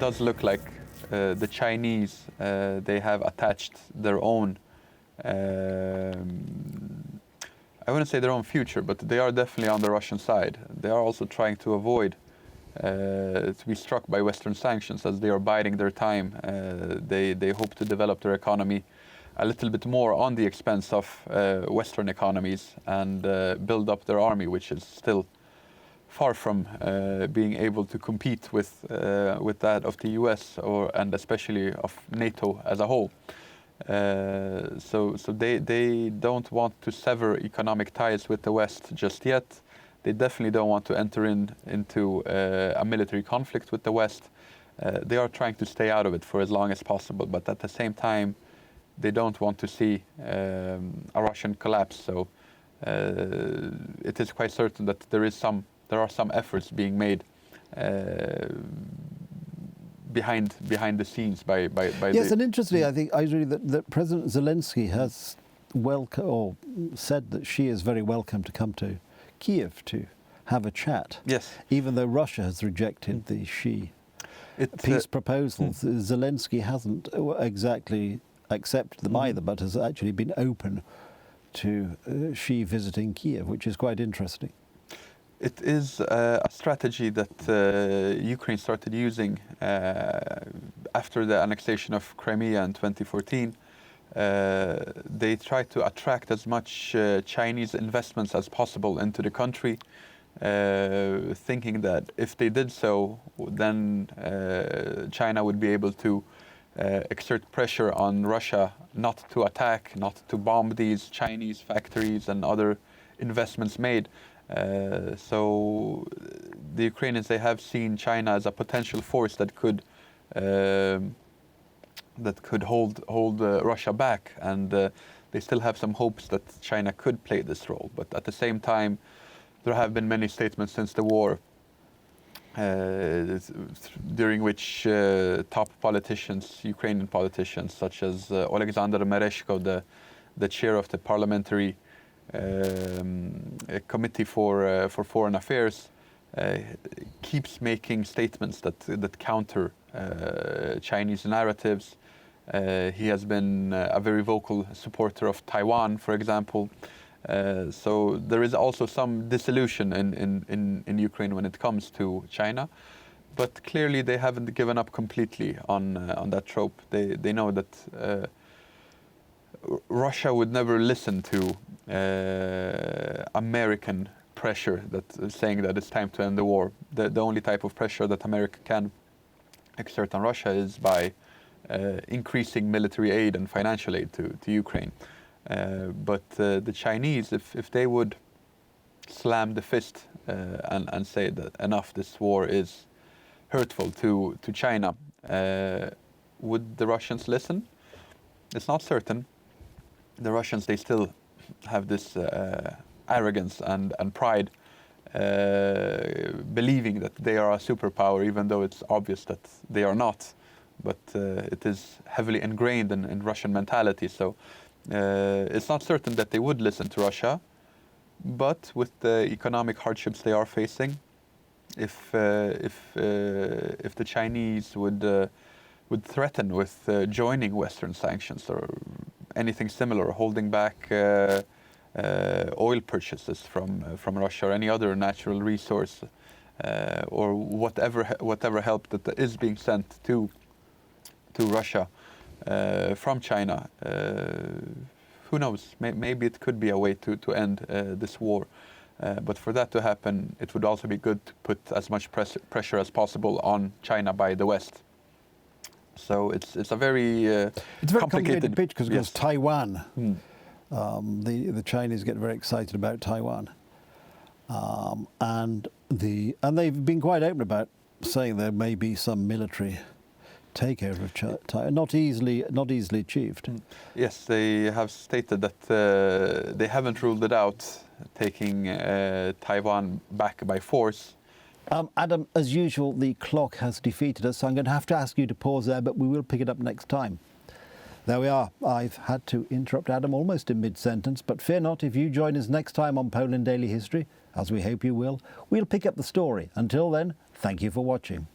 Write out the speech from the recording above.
does look like the Chinese, they have attached their own, I wouldn't say their own future, but they are definitely on the Russian side. They are also trying to avoid to be struck by Western sanctions as they are biding their time. They hope to develop their economy a little bit more on the expense of Western economies and build up their army, which is still far from being able to compete with that of the US and especially of NATO as a whole. So they don't want to sever economic ties with the West just yet. They definitely don't want to enter into a military conflict with the West. They are trying to stay out of it for as long as possible, but at the same time, they don't want to see a Russian collapse. So it is quite certain that there are some efforts being made behind the scenes by yes, and interestingly, I think I read that President Zelensky has said that she is very welcome to come to Kiev to have a chat. Yes. Even though Russia has rejected the peace proposals, Zelensky hasn't exactly accepted them either, but has actually been open to Xi visiting Kiev, which is quite interesting. It is a strategy that Ukraine started using after the annexation of Crimea in 2014. They tried to attract as much Chinese investments as possible into the country, thinking that if they did so, then China would be able to exert pressure on Russia not to attack, not to bomb these Chinese factories and other investments made. So the Ukrainians, they have seen China as a potential force that could hold Russia back, and they still have some hopes that China could play this role. But at the same time, there have been many statements since the war during which top politicians, Ukrainian politicians, such as Alexander Mereshko, the chair of the parliamentary committee for foreign affairs, keeps making statements that counter Chinese narratives. He has been a very vocal supporter of Taiwan, for example. So there is also some disillusion in Ukraine when it comes to China, but clearly they haven't given up completely on that trope. They know that Russia would never listen to American pressure saying that it's time to end the war. The only type of pressure that America can exert on Russia is by increasing military aid and financial aid to Ukraine. But the Chinese, if they would slam the fist and say that enough, this war is hurtful to China, would the Russians listen? It's not certain. The Russians, they still have this arrogance and pride, believing that they are a superpower, even though it's obvious that they are not. But it is heavily ingrained in Russian mentality. So it's not certain that they would listen to Russia. But with the economic hardships they are facing, if the Chinese would threaten with joining Western sanctions or anything similar, holding back oil purchases from Russia or any other natural resource, or whatever help that is being sent to Russia from China, who knows? Maybe it could be a way to end this war. But for that to happen, it would also be good to put as much pressure as possible on China by the West. So it's a very complicated pitch because it goes Taiwan. The Chinese get very excited about Taiwan, and they've been quite open about saying there may be some military takeover of Taiwan, not easily achieved. Yes, they have stated that they haven't ruled it out, taking Taiwan back by force. Adam, as usual, the clock has defeated us, so I'm going to have to ask you to pause there, but we will pick it up next time. There we are. I've had to interrupt Adam almost in mid-sentence, but fear not, if you join us next time on Poland Daily History, as we hope you will, we'll pick up the story. Until then, thank you for watching.